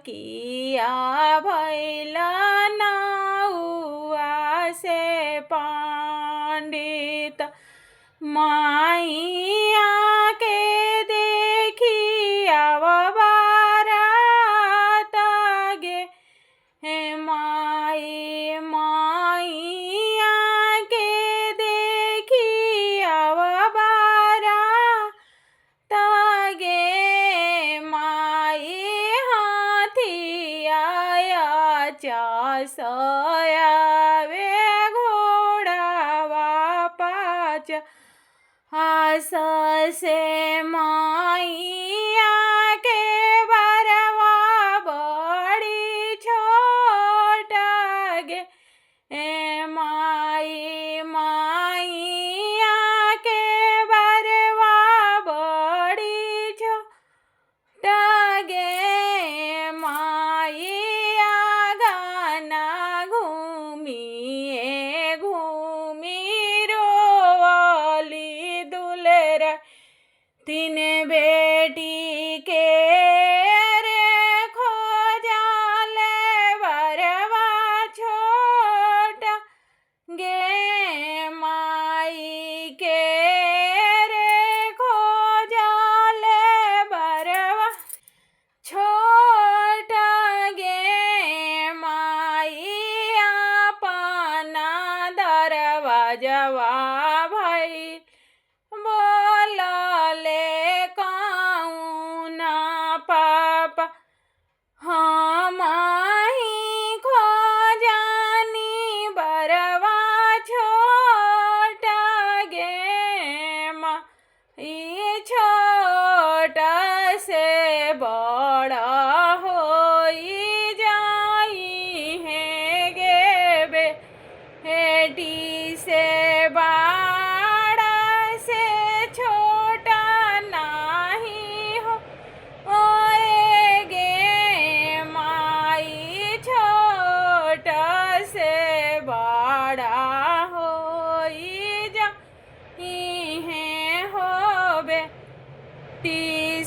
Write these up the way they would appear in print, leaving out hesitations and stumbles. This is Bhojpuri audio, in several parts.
किया भैला नौआ से पंडित माइया के देखी अब बारात गे हे माई माइया के देखी अब बारात गे माई हाथिया चसयावे घोड़ावा पाच हस से माइया के बरवा बड़ी छोट गे ए माई माइया के बरवा बड़ी छोट गे माइया गाना घूमिए घूमी रोवली दुलर तीन बेटी के रे खोजाले बरवा छोट गे माई के रे खोजाले बरवा छोट गे माई अपना दरवाजवा भई बोलले कौना पापा हम ही खोजानी बरवा छोट गे माई छोट से बड़ा होई जाई है गे बेटी से बड़ा से छोटा नाही हो ओए गे माई छोट से बड़ा होई जाई है हो बेटी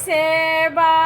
से बड़ा